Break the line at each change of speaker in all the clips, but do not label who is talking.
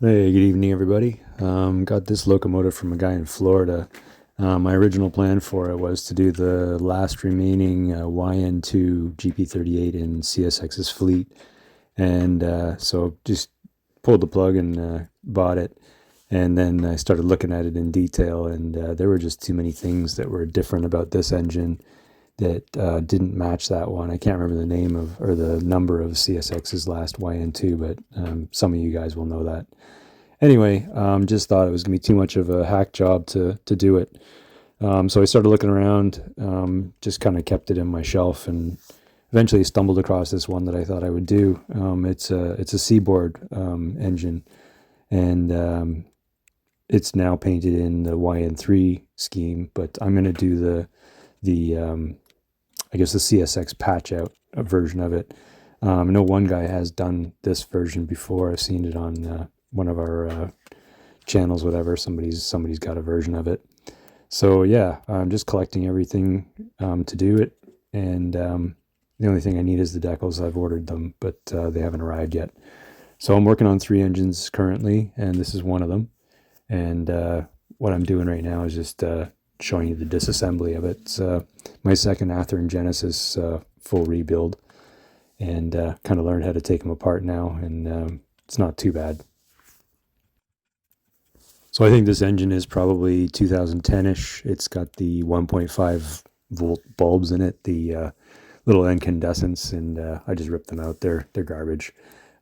Hey, good evening, everybody. Got this locomotive from a guy in Florida. My original plan for it was to do the last remaining YN2 GP38 in CSX's fleet, and so just pulled the plug and bought it. And then I started looking at it in detail, and there were just too many things that were different about this engine that didn't match that one. I can't remember the name of or the number of CSX's last YN2, but some of you guys will know that. Anyway, just thought it was gonna be too much of a hack job to do it. So I started looking around, just kind of kept it in my shelf, and eventually stumbled across this one that I thought I would do. It's a Seaboard engine, and it's now painted in the YN3 scheme. But I'm gonna do the I guess the CSX patch out version of it. I know one guy has done this version before. I've seen it on one of our channels, whatever. Somebody's got a version of it. So yeah, I'm just collecting everything to do it, and the only thing I need is the decals. I've ordered them, but they haven't arrived yet. So I'm working on 3 engines currently, and this is one of them. And what I'm doing right now is just showing you the disassembly of it. It's my second Athearn Genesis full rebuild, and kind of learned how to take them apart now, and it's not too bad. So I think this engine is probably 2010-ish. It's got the 1.5 volt bulbs in it, the little incandescents, and I just ripped them out. They're garbage.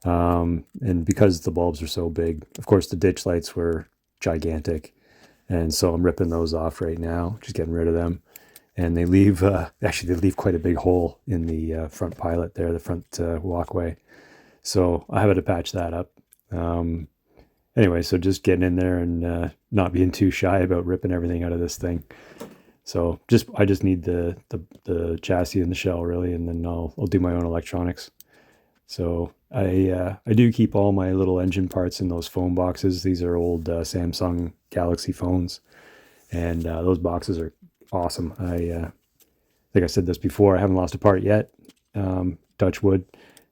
And because the bulbs are so big, of course the ditch lights were gigantic, and so I'm ripping those off right now, just getting rid of them. And they leave, actually they leave quite a big hole in the front pilot there, the front walkway. So I have to patch that up. Anyway, so just getting in there and not being too shy about ripping everything out of this thing. So I just need the chassis and the shell really, and then I'll do my own electronics. So I do keep all my little engine parts in those phone boxes. These are old Samsung Galaxy phones, and those boxes are awesome. I think I said this before. I haven't lost a part yet, touch wood,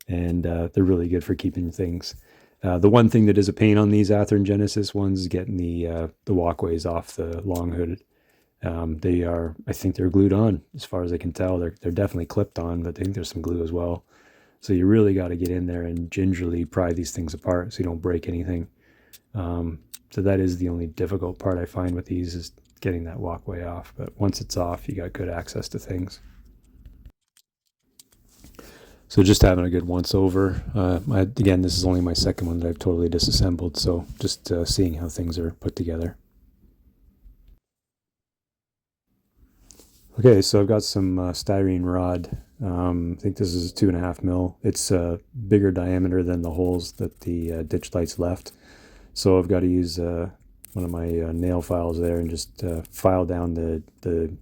and they're really good for keeping things. The one thing that is a pain on these Athearn Genesis ones is getting the walkways off the long hood. I think they're glued on, as far as I can tell. They're definitely clipped on, but I think there's some glue as well. So you really got to get in there and gingerly pry these things apart so you don't break anything. So that is the only difficult part I find with these, is getting that walkway off. But once it's off, you got good access to things. So just having a good once over. Again, this is only my second one that I've totally disassembled, so just seeing how things are put together. Okay, so I've got some styrene rod. I think this is 2.5 mil. It's bigger diameter than the holes that the ditch lights left. So I've got to use one of my nail files there and just file down the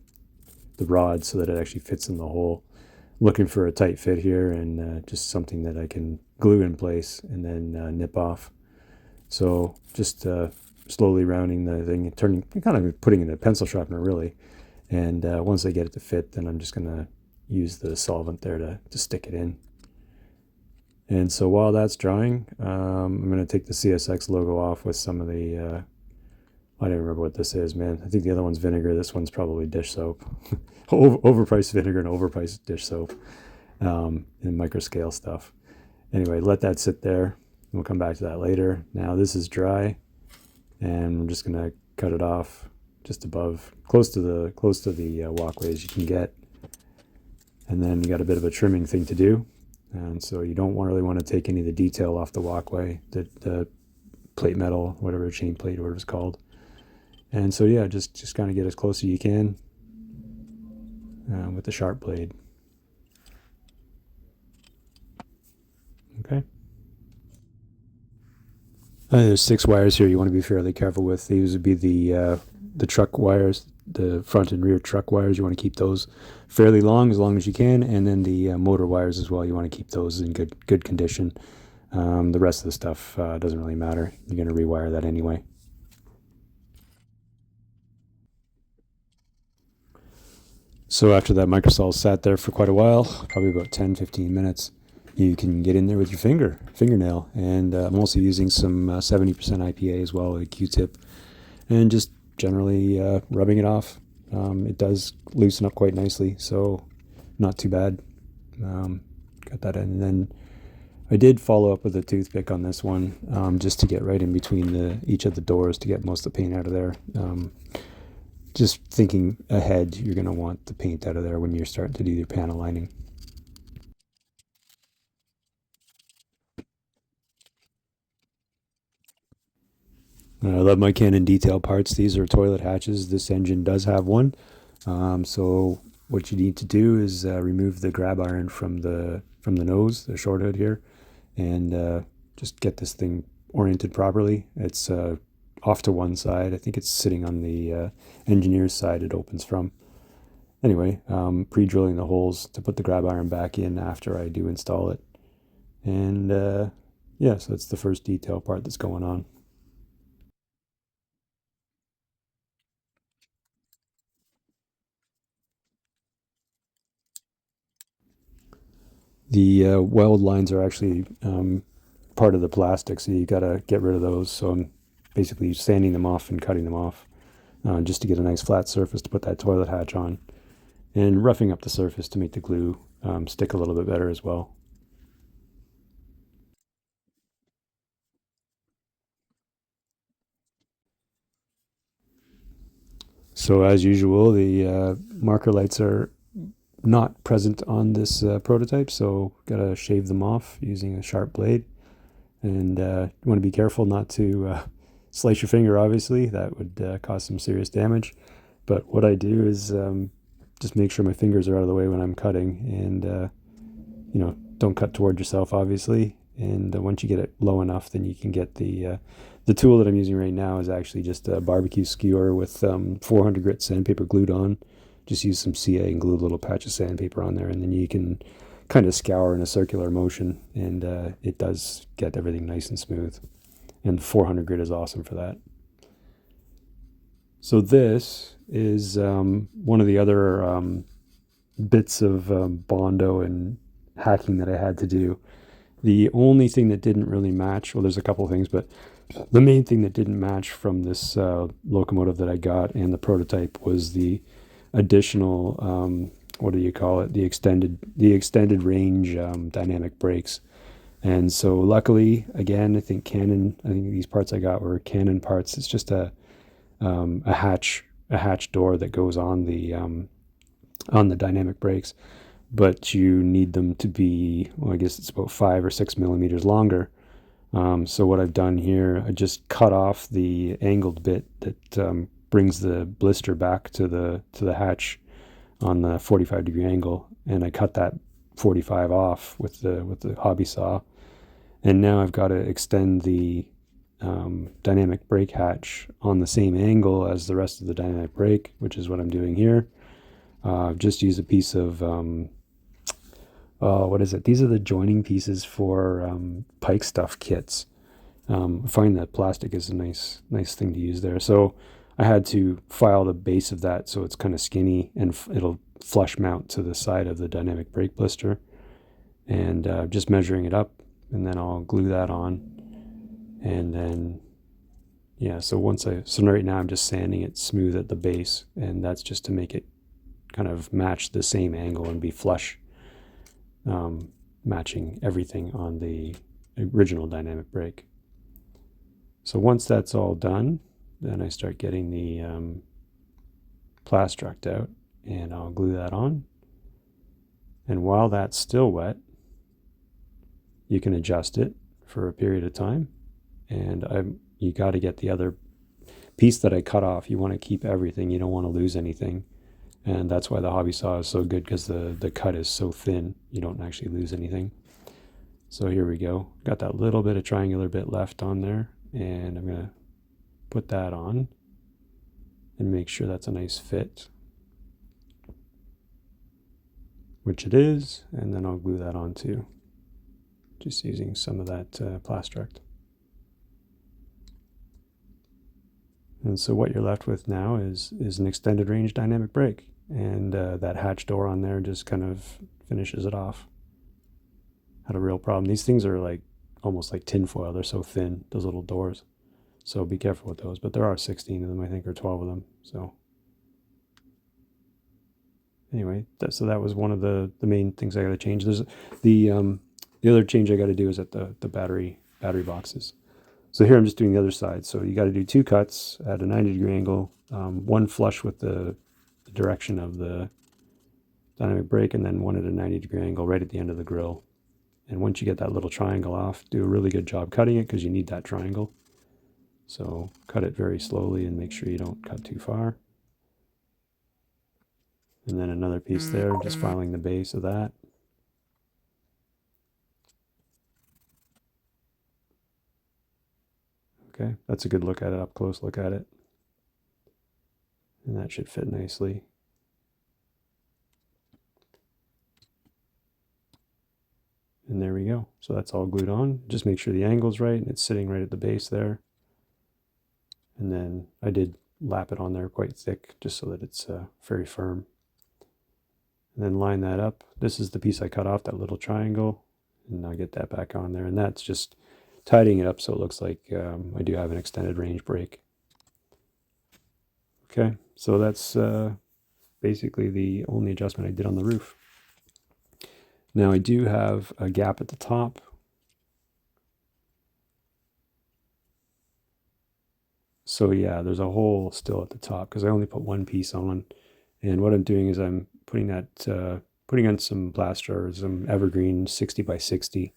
rod so that it actually fits in the hole. Looking for a tight fit here, and just something that I can glue in place and then nip off. So just slowly rounding the thing, kind of putting in a pencil sharpener really. And once I get it to fit, then I'm just gonna use the solvent there to stick it in. And so while that's drying, I'm gonna take the CSX logo off with some of the I don't remember what this is, man. I think the other one's vinegar. This one's probably dish soap. Overpriced vinegar and overpriced dish soap, and micro scale stuff. Anyway, let that sit there. We'll come back to that later. Now this is dry, and I'm just gonna cut it off just above, close to the walkway as you can get. And then you got a bit of a trimming thing to do, and so you don't really want to take any of the detail off the walkway, the plate metal, whatever, chain plate, whatever it's called. And so yeah, just kind of get as close as you can with the sharp blade. Okay. There's 6 wires here you want to be fairly careful with. These would be the truck wires, the front and rear truck wires. You want to keep those fairly long as you can, and then the motor wires as well. You want to keep those in good condition. The rest of the stuff doesn't really matter. You're going to rewire that anyway. So after that microsol sat there for quite a while, probably about 10-15 minutes, you can get in there with your fingernail. And I'm also using some 70% IPA as well, a Q-tip, and just generally rubbing it off. It does loosen up quite nicely, so not too bad. Got that in. And then I did follow up with a toothpick on this one, just to get right in between each of the doors to get most of the paint out of there. Just thinking ahead, you're going to want the paint out of there when you're starting to do your panel lining. I love my Canon detail parts. These are toilet hatches. This engine does have one. So what you need to do is remove the grab iron from the nose, the short hood here, and just get this thing oriented properly. It's off to one side. I think it's sitting on the engineer's side it opens from. Anyway, pre-drilling the holes to put the grab iron back in after I do install it. And yeah, so that's the first detail part that's going on. The weld lines are actually part of the plastic, so you gotta get rid of those. So I'm basically sanding them off and cutting them off just to get a nice flat surface to put that toilet hatch on, and roughing up the surface to make the glue stick a little bit better as well. So as usual, the marker lights are not present on this prototype, so gotta shave them off using a sharp blade. And you want to be careful not to slice your finger, obviously. That would cause some serious damage. But what I do is just make sure my fingers are out of the way when I'm cutting, and you know, don't cut toward yourself, obviously. And once you get it low enough, then you can get the tool that I'm using right now is actually just a barbecue skewer with 400 grit sandpaper glued on. Just use some CA and glue a little patch of sandpaper on there, and then you can kind of scour in a circular motion, and it does get everything nice and smooth. And 400 grit is awesome for that. So this is one of the other bits of Bondo and hacking that I had to do. The only thing that didn't really match, well, there's a couple of things, but the main thing that didn't match from this locomotive that I got and the prototype was the additional what do you call it? The extended range dynamic brakes. And so luckily, again, I think these parts I got were Canon parts. It's just a hatch door that goes on the dynamic brakes, but you need them to be, well, I guess it's about 5 or 6 millimeters longer. So what I've done here, I just cut off the angled bit that brings the blister back to the hatch on the 45-degree angle, and I cut that 45 off with the hobby saw. And now I've got to extend the dynamic brake hatch on the same angle as the rest of the dynamic brake, which is what I'm doing here. I've just used a piece of what is it? These are the joining pieces for pike stuff kits. I find that plastic is a nice thing to use there. So I had to file the base of that so it's kind of skinny, and it'll flush mount to the side of the dynamic brake blister. And just measuring it up, and then I'll glue that on. And then, yeah, so right now I'm just sanding it smooth at the base, and that's just to make it kind of match the same angle and be flush, matching everything on the original dynamic brake. So once that's all done, then I start getting the plastruct out, and I'll glue that on. And while that's still wet, you can adjust it for a period of time. And you got to get the other piece that I cut off. You want to keep everything. You don't want to lose anything. And that's why the hobby saw is so good, because the cut is so thin, you don't actually lose anything. So here we go. Got that little bit of triangular bit left on there, and I'm going to put that on and make sure that's a nice fit, which it is, and then I'll glue that on too, just using some of that plastruct. And so what you're left with now is an extended range dynamic brake, and that hatch door on there just kind of finishes it off. had a real problem. These things are like almost like tin foil. They're so thin, those little doors. So be careful with those. But there are 16 of them, I think, or 12 of them. So anyway, so that was one of the main things I got to change. There's the other change I got to do is at the battery boxes. So here I'm just doing the other side. So you got to do 2 cuts at a 90-degree angle, one flush with the direction of the dynamic brake, and then one at a 90-degree angle right at the end of the grill. And once you get that little triangle off, do a really good job cutting it because you need that triangle. So cut it very slowly and make sure you don't cut too far. And then another piece there, just filing the base of that. Okay, that's a good look at it, up close look at it. And that should fit nicely. And there we go. So that's all glued on. Just make sure the angle's right and it's sitting right at the base there. And then I did lap it on there quite thick just so that it's very firm. And then line that up. This is the piece I cut off, that little triangle. And I'll get that back on there. And that's just tidying it up so it looks like I do have an extended range brake. Okay, so that's basically the only adjustment I did on the roof. Now I do have a gap at the top. So yeah, there's a hole still at the top because I only put one piece on. And what I'm doing is I'm putting that, putting on some blaster or some evergreen 60 by 60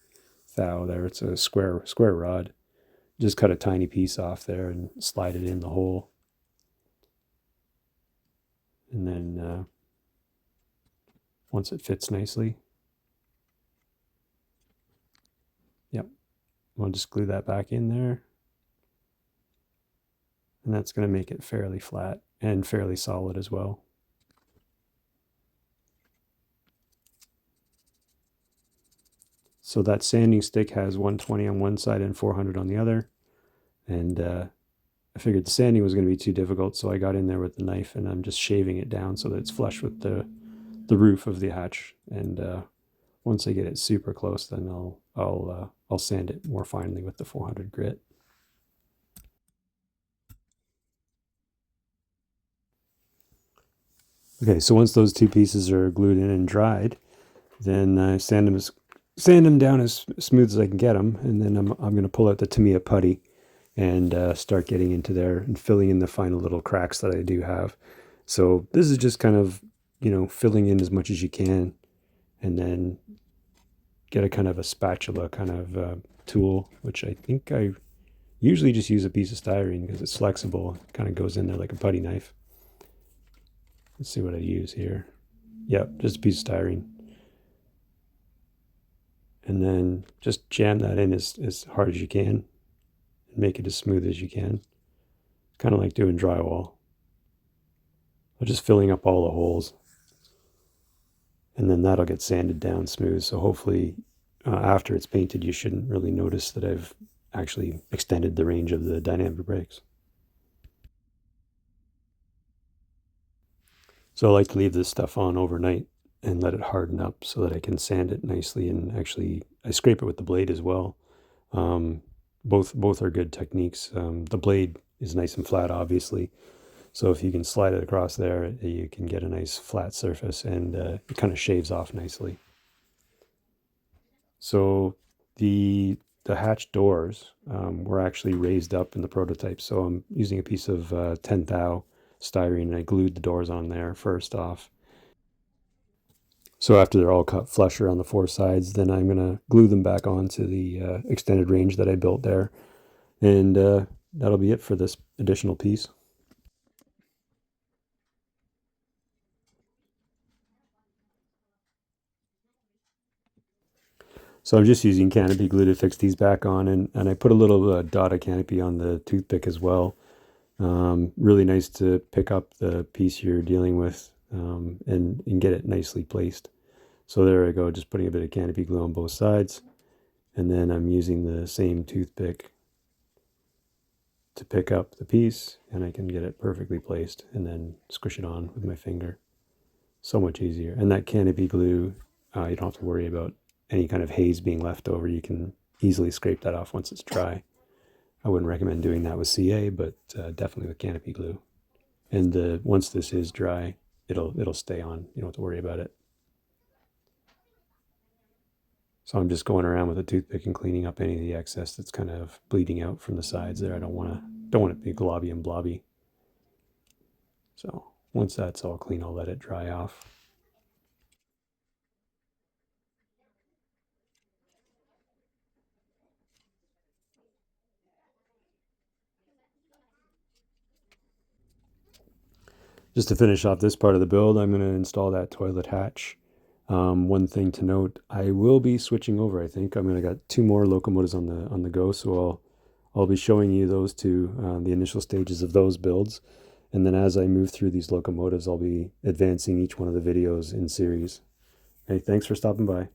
thou there. It's a square rod. Just cut a tiny piece off there and slide it in the hole. And then once it fits nicely, yep, we'll just glue that back in there. And that's going to make it fairly flat and fairly solid as well. So that sanding stick has 120 on one side and 400 on the other. And I figured the sanding was going to be too difficult, so I got in there with the knife and I'm just shaving it down so that it's flush with the roof of the hatch. And once I get it super close, then I'll sand it more finely with the 400 grit. Okay, so once those 2 pieces are glued in and dried, then I sand them down as smooth as I can get them, and then I'm going to pull out the Tamiya putty and start getting into there and filling in the final little cracks that I do have. So this is just kind of, filling in as much as you can, and then get a kind of a spatula kind of tool, which I think I usually just use a piece of styrene because it's flexible. It kind of goes in there like a putty knife. Let's see what I use here. Yep, just a piece of styrene. And then just jam that in as hard as you can and make it as smooth as you can. Kind of like doing drywall. I'm just filling up all the holes. And then that'll get sanded down smooth. So hopefully after it's painted, you shouldn't really notice that I've actually extended the range of the dynamic brakes. So I like to leave this stuff on overnight and let it harden up so that I can sand it nicely, and actually I scrape it with the blade as well. Both are good techniques. The blade is nice and flat, obviously. So if you can slide it across there, you can get a nice flat surface, and it kind of shaves off nicely. So the hatch doors were actually raised up in the prototype. So I'm using a piece of 10 thou styrene, and I glued the doors on there first off. So after they're all cut flush around the 4 sides, then I'm going to glue them back onto the extended range that I built there. And that'll be it for this additional piece. So I'm just using canopy glue to fix these back on, and I put a little dot of canopy on the toothpick as well. Really nice to pick up the piece you're dealing with and get it nicely placed. So there I go, just putting a bit of canopy glue on both sides. And then I'm using the same toothpick to pick up the piece, and I can get it perfectly placed and then squish it on with my finger. So much easier. And that canopy glue, you don't have to worry about any kind of haze being left over, you can easily scrape that off once it's dry. I wouldn't recommend doing that with CA, but definitely with canopy glue. And once this is dry, it'll stay on. You don't have to worry about it. So I'm just going around with a toothpick and cleaning up any of the excess that's kind of bleeding out from the sides there. I don't want it to be globby and blobby. So once that's all clean, I'll let it dry off. Just to finish off this part of the build, I'm going to install that toilet hatch. One thing to note, I will be switching over. I think I'm going to got 2 more locomotives on the go, so I'll be showing you those two, the initial stages of those builds, and then as I move through these locomotives, I'll be advancing each one of the videos in series. Hey, thanks for stopping by.